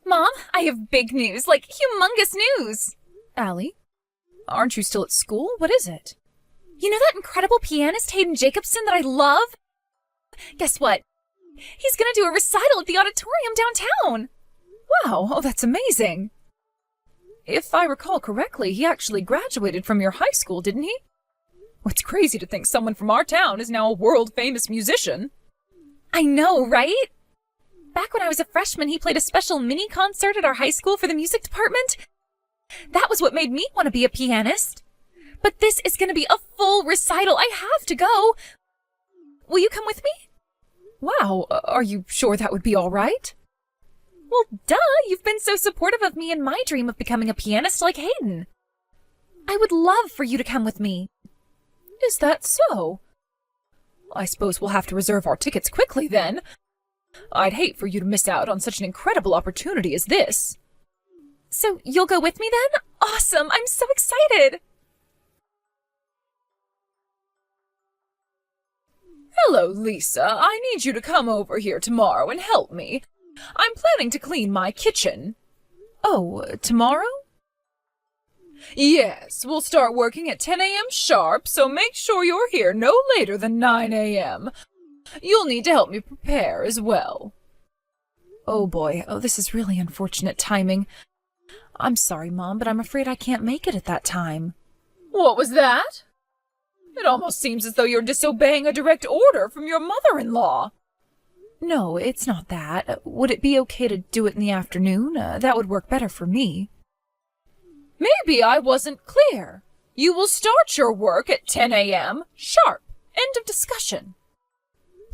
Mom, I have big news, like humongous news. Allie, aren't you still at school? What is it? You know that incredible pianist Hayden Jacobson that I love? Guess what? He's gonna do a recital at the auditorium downtown. Wow, oh, that's amazing. If I recall correctly, he actually graduated from your high school, didn't he? It's crazy to think someone from our town is now a world-famous musician. I know, right? Back when I was a freshman, he played a special mini concert at our high school for the music department. That was what made me want to be a pianist. But this is going to be a full recital. I have to go. Will you come with me? Wow, are you sure that would be all right? Well, duh, you've been so supportive of me and my dream of becoming a pianist like Hayden. I would love for you to come with me. Is that so? I suppose we'll have to reserve our tickets quickly then. I'd hate for you to miss out on such an incredible opportunity as this. So you'll go with me then? Awesome! I'm so excited! Hello, Lisa. I need you to come over here tomorrow and help me. I'm planning to clean my kitchen. Oh, tomorrow? Yes, we'll start working at 10 a.m. sharp, so make sure you're here no later than 9 a.m. You'll need to help me prepare as well. Oh boy, this is really unfortunate timing. I'm sorry, Mom, but I'm afraid I can't make it at that time. What was that? It almost seems as though you're disobeying a direct order from your mother-in-law. No, it's not that. Would it be okay to do it in the afternoon? That would work better for me. Maybe I wasn't clear. You will start your work at 10 a.m. sharp. End of discussion.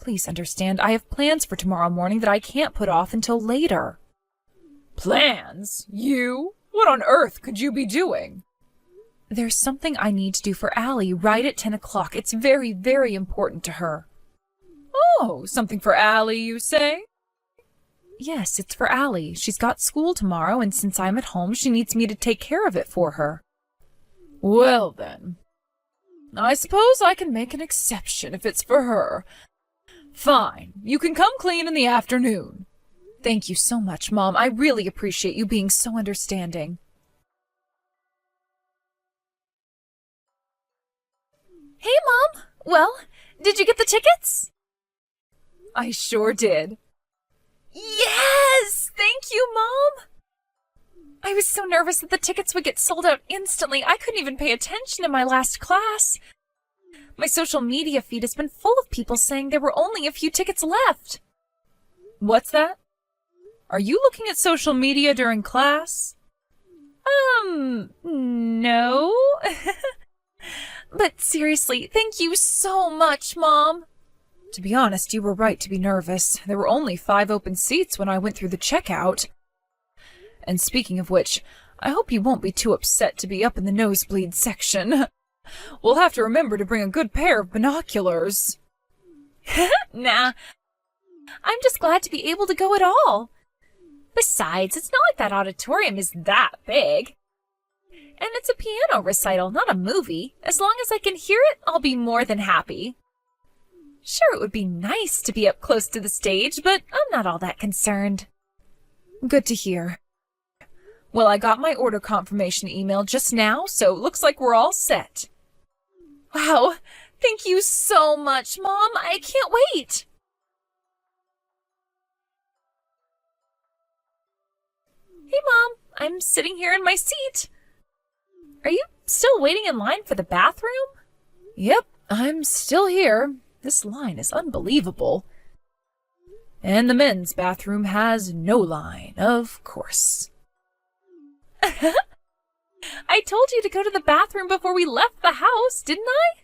Please understand, I have plans for tomorrow morning that I can't put off until later. Plans? You? What on earth could you be doing? There's something I need to do for Allie right at 10 o'clock. It's very, very important to her. Oh, something for Allie, you say? Yes, it's for Allie. She's got school tomorrow, and since I'm at home, she needs me to take care of it for her. Well, then. I suppose I can make an exception if it's for her. Fine. You can come clean in the afternoon. Thank you so much, Mom. I really appreciate you being so understanding. Hey, Mom! Well, did you get the tickets? I sure did. Yes! Thank you, Mom! I was so nervous that the tickets would get sold out instantly, I couldn't even pay attention in my last class. My social media feed has been full of people saying there were only a few tickets left. What's that? Are you looking at social media during class? No. But seriously, thank you so much, Mom. To be honest, you were right to be nervous. There were only 5 open seats when I went through the checkout. And speaking of which, I hope you won't be too upset to be up in the nosebleed section. We'll have to remember to bring a good pair of binoculars. Nah. I'm just glad to be able to go at all. Besides, it's not like that auditorium is that big. And it's a piano recital, not a movie. As long as I can hear it, I'll be more than happy. Sure, it would be nice to be up close to the stage, but I'm not all that concerned. Good to hear. Well, I got my order confirmation email just now, so it looks like we're all set. Wow, thank you so much, Mom. I can't wait. Hey, Mom, I'm sitting here in my seat. Are you still waiting in line for the bathroom? Yep, I'm still here. This line is unbelievable. And the men's bathroom has no line, of course. I told you to go to the bathroom before we left the house, didn't I?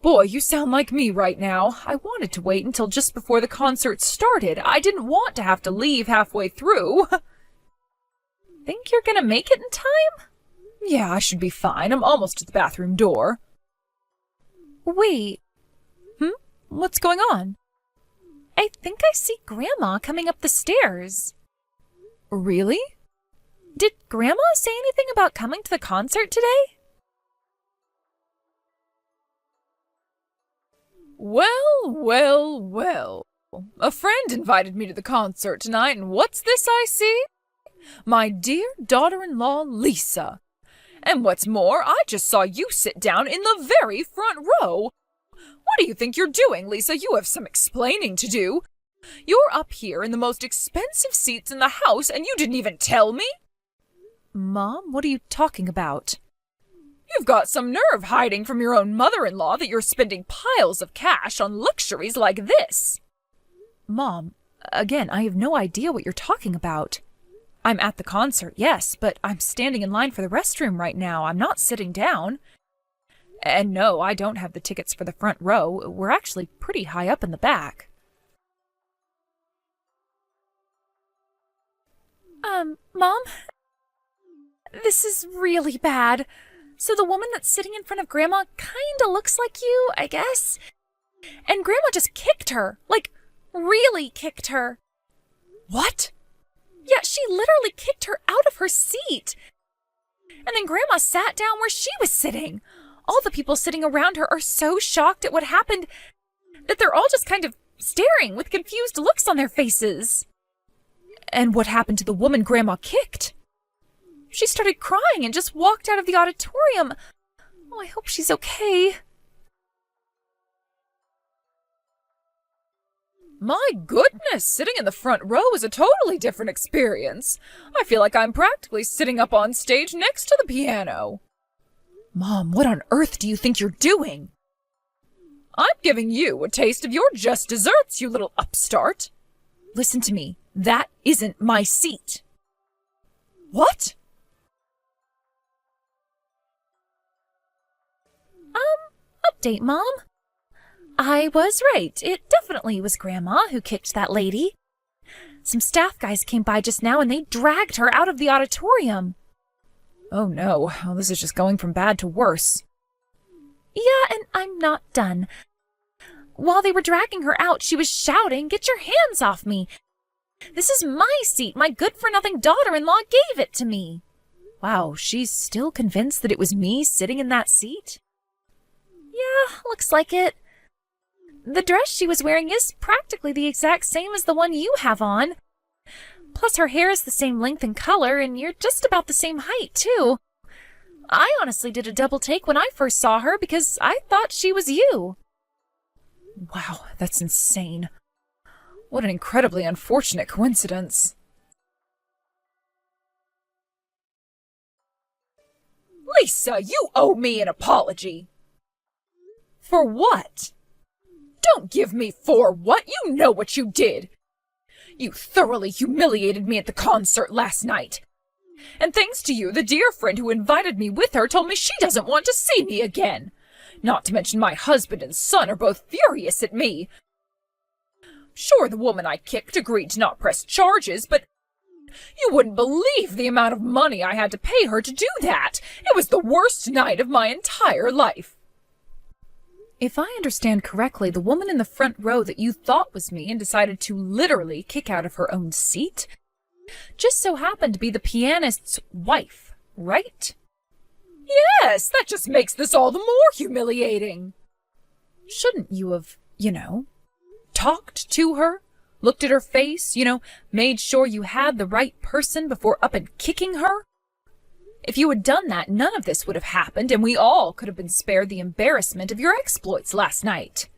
Boy, you sound like me right now. I wanted to wait until just before the concert started. I didn't want to have to leave halfway through. Think you're gonna make it in time? Yeah, I should be fine. I'm almost at the bathroom door. Wait. What's going on? I think I see Grandma coming up the stairs. Really? Did Grandma say anything about coming to the concert today? Well, well, well. A friend invited me to the concert tonight, and what's this I see? My dear daughter-in-law, Lisa. And what's more, I just saw you sit down in the very front row. What do you think you're doing, Lisa? You have some explaining to do. You're up here in the most expensive seats in the house, and you didn't even tell me? Mom, what are you talking about? You've got some nerve hiding from your own mother-in-law that you're spending piles of cash on luxuries like this. Mom, again, I have no idea what you're talking about. I'm at the concert, yes, but I'm standing in line for the restroom right now. I'm not sitting down. And no, I don't have the tickets for the front row. We're actually pretty high up in the back. Mom? This is really bad. So the woman that's sitting in front of Grandma kinda looks like you, I guess. And Grandma just kicked her. Like, really kicked her. What? Yeah, she literally kicked her out of her seat. And then Grandma sat down where she was sitting. All the people sitting around her are so shocked at what happened that they're all just kind of staring with confused looks on their faces. And what happened to the woman Grandma kicked? She started crying and just walked out of the auditorium. Oh, I hope she's okay. My goodness, sitting in the front row is a totally different experience. I feel like I'm practically sitting up on stage next to the piano. Mom, what on earth do you think you're doing? I'm giving you a taste of your just desserts, you little upstart. Listen to me. That isn't my seat. What? Update, Mom. I was right. It definitely was Grandma who kicked that lady. Some staff guys came by just now and they dragged her out of the auditorium. Oh no, well, this is just going from bad to worse. Yeah, and I'm not done. While they were dragging her out, she was shouting, "Get your hands off me! This is my seat! My good-for-nothing daughter-in-law gave it to me!" Wow, she's still convinced that it was me sitting in that seat? Yeah, looks like it. The dress she was wearing is practically the exact same as the one you have on. Plus her hair is the same length and color, and you're just about the same height, too. I honestly did a double take when I first saw her because I thought she was you. Wow, that's insane. What an incredibly unfortunate coincidence. Lisa, you owe me an apology. For what? Don't give me for what. You know what you did. You thoroughly humiliated me at the concert last night. And thanks to you, the dear friend who invited me with her told me she doesn't want to see me again. Not to mention my husband and son are both furious at me. Sure, the woman I kicked agreed to not press charges, but you wouldn't believe the amount of money I had to pay her to do that. It was the worst night of my entire life. If I understand correctly, the woman in the front row that you thought was me and decided to literally kick out of her own seat just so happened to be the pianist's wife, right? Yes, that just makes this all the more humiliating. Shouldn't you have, talked to her, looked at her face, made sure you had the right person before up and kicking her? If you had done that, none of this would have happened, and we all could have been spared the embarrassment of your exploits last night.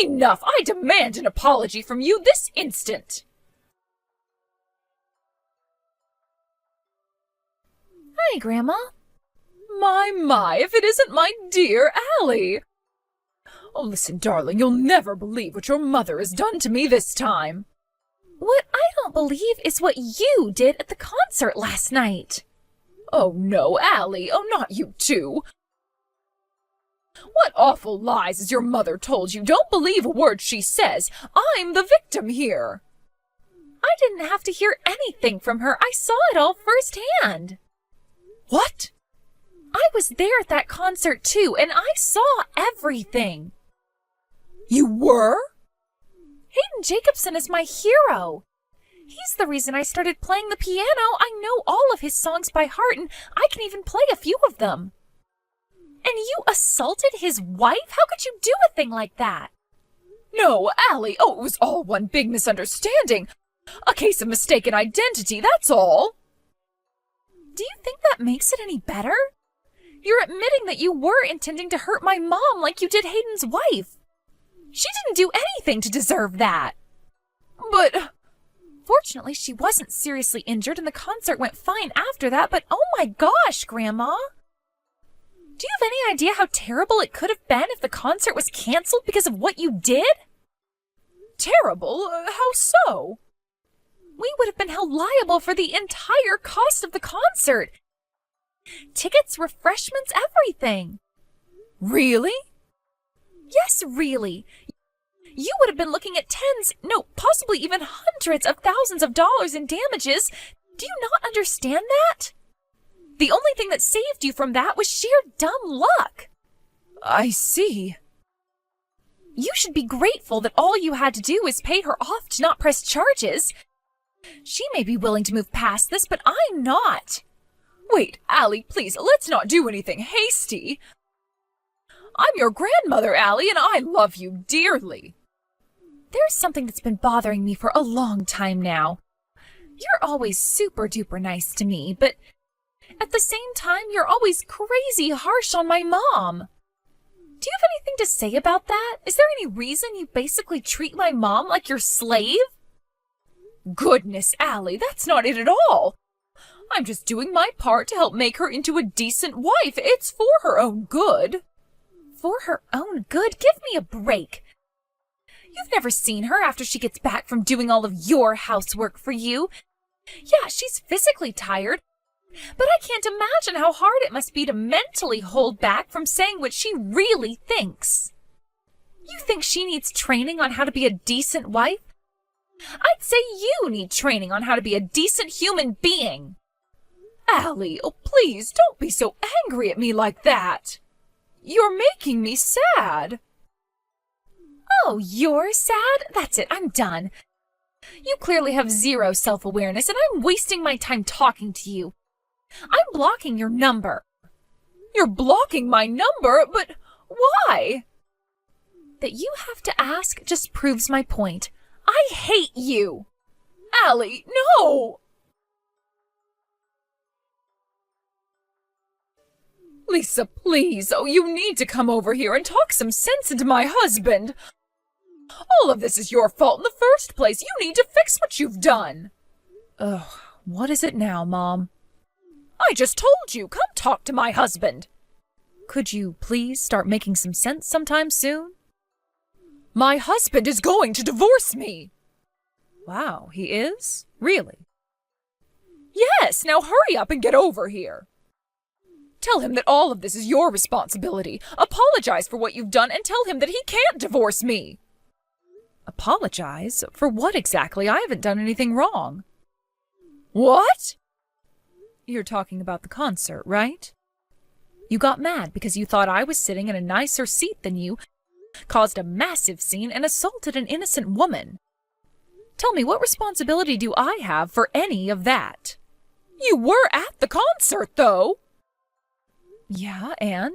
Enough! I demand an apology from you this instant! Hi, Grandma. My, if it isn't my dear Allie! Oh, listen, darling, you'll never believe what your mother has done to me this time. What I don't believe is what you did at the concert last night. Oh, no, Allie. Oh, not you too. What awful lies has your mother told you? Don't believe a word she says. I'm the victim here. I didn't have to hear anything from her. I saw it all firsthand. What? I was there at that concert too, and I saw everything. You were? Hayden Jacobson is my hero. He's the reason I started playing the piano. I know all of his songs by heart, and I can even play a few of them. And you assaulted his wife? How could you do a thing like that? No, Allie. Oh, it was all one big misunderstanding. A case of mistaken identity, that's all. Do you think that makes it any better? You're admitting that you were intending to hurt my mom like you did Hayden's wife. She didn't do anything to deserve that. But fortunately, she wasn't seriously injured and the concert went fine after that, but oh my gosh, Grandma! Do you have any idea how terrible it could have been if the concert was canceled because of what you did? Terrible? How so? We would have been held liable for the entire cost of the concert. Tickets, refreshments, everything. Really? Yes, really. You would have been looking at tens, no, possibly even hundreds of thousands of dollars in damages. Do you not understand that? The only thing that saved you from that was sheer dumb luck. I see. You should be grateful that all you had to do was pay her off to not press charges. She may be willing to move past this, but I'm not. Wait, Allie, please, let's not do anything hasty. I'm your grandmother, Allie, and I love you dearly. There's something that's been bothering me for a long time now. You're always super-duper nice to me, but at the same time, you're always crazy harsh on my mom. Do you have anything to say about that? Is there any reason you basically treat my mom like your slave? Goodness, Allie, that's not it at all. I'm just doing my part to help make her into a decent wife. It's for her own good. For her own good? Give me a break. You've never seen her after she gets back from doing all of your housework for you. Yeah, she's physically tired, but I can't imagine how hard it must be to mentally hold back from saying what she really thinks. You think she needs training on how to be a decent wife? I'd say you need training on how to be a decent human being. Allie, oh please, don't be so angry at me like that. You're making me sad. Oh, you're sad? That's it, I'm done. You clearly have zero self-awareness, and I'm wasting my time talking to you. I'm blocking your number. You're blocking my number? But why? That you have to ask just proves my point. I hate you. Allie, no! Lisa, please. Oh, you need to come over here and talk some sense into my husband. All of this is your fault in the first place. You need to fix what you've done. Ugh, what is it now, Mom? I just told you. Come talk to my husband. Could you please start making some sense sometime soon? My husband is going to divorce me. Wow, he is? Really? Yes, now hurry up and get over here. Tell him that all of this is your responsibility. Apologize for what you've done and tell him that he can't divorce me. Apologize? For what exactly? I haven't done anything wrong. What? You're talking about the concert, right? You got mad because you thought I was sitting in a nicer seat than you, caused a massive scene, and assaulted an innocent woman. Tell me, what responsibility do I have for any of that? You were at the concert, though. Yeah, and?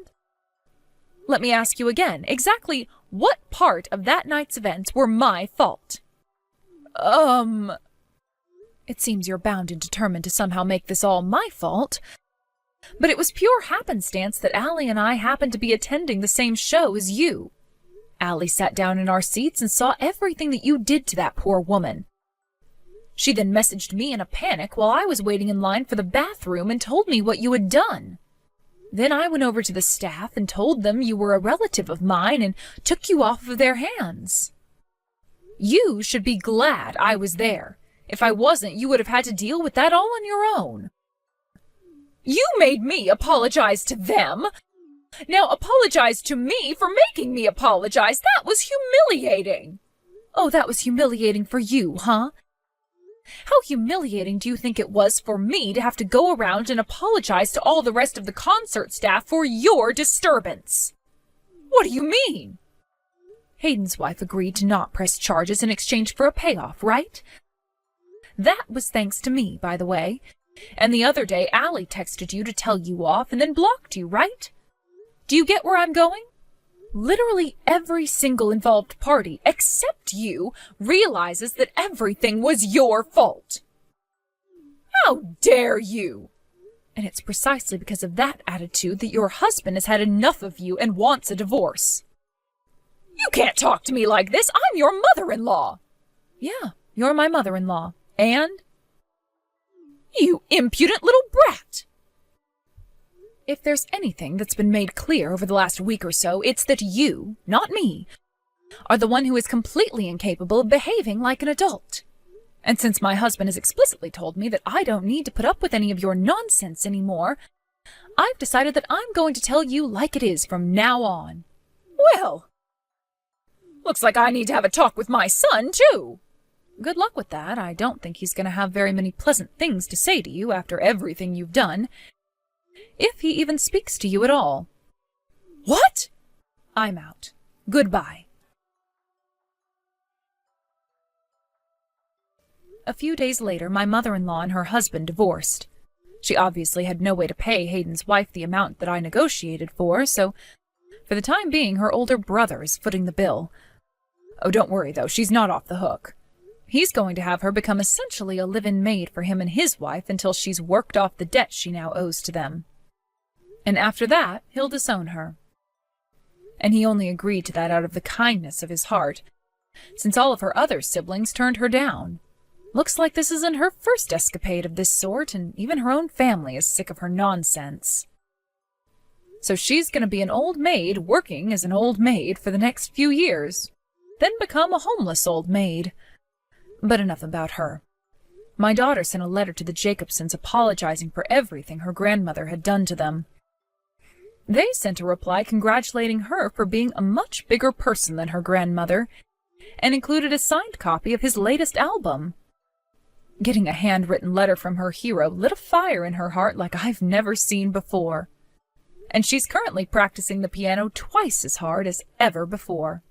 Let me ask you again, exactly what part of that night's events were my fault? It seems you're bound and determined to somehow make this all my fault. But it was pure happenstance that Allie and I happened to be attending the same show as you. Allie sat down in our seats and saw everything that you did to that poor woman. She then messaged me in a panic while I was waiting in line for the bathroom and told me what you had done. Then I went over to the staff and told them you were a relative of mine and took you off of their hands. You should be glad I was there. If I wasn't, you would have had to deal with that all on your own. You made me apologize to them. Now apologize to me for making me apologize. That was humiliating. Oh, that was humiliating for you, huh? How humiliating do you think it was for me to have to go around and apologize to all the rest of the concert staff for your disturbance? What do you mean? Hayden's wife agreed to not press charges in exchange for a payoff, right? That was thanks to me, by the way. And the other day, Allie texted you to tell you off and then blocked you, right? Do you get where I'm going? Literally every single involved party, except you, realizes that everything was your fault. How dare you! And it's precisely because of that attitude that your husband has had enough of you and wants a divorce. You can't talk to me like this. I'm your mother-in-law. Yeah, you're my mother-in-law. And? You impudent little brat! If there's anything that's been made clear over the last week or so, it's that you, not me, are the one who is completely incapable of behaving like an adult. And since my husband has explicitly told me that I don't need to put up with any of your nonsense anymore, I've decided that I'm going to tell you like it is from now on. Well, looks like I need to have a talk with my son, too. Good luck with that. I don't think he's going to have very many pleasant things to say to you after everything you've done, if he even speaks to you at all. What? I'm out. Goodbye. A few days later, my mother-in-law and her husband divorced. She obviously had no way to pay Hayden's wife the amount that I negotiated for, so for the time being, her older brother is footing the bill. Oh, don't worry, though. She's not off the hook. He's going to have her become essentially a live-in maid for him and his wife until she's worked off the debt she now owes to them. And after that, he'll disown her. And he only agreed to that out of the kindness of his heart, since all of her other siblings turned her down. Looks like this isn't her first escapade of this sort, and even her own family is sick of her nonsense. So she's going to be an old maid working as an old maid for the next few years, then become a homeless old maid. But enough about her. My daughter sent a letter to the Jacobsons apologizing for everything her grandmother had done to them. They sent a reply congratulating her for being a much bigger person than her grandmother, and included a signed copy of his latest album. Getting a handwritten letter from her hero lit a fire in her heart like I've never seen before. And she's currently practicing the piano twice as hard as ever before.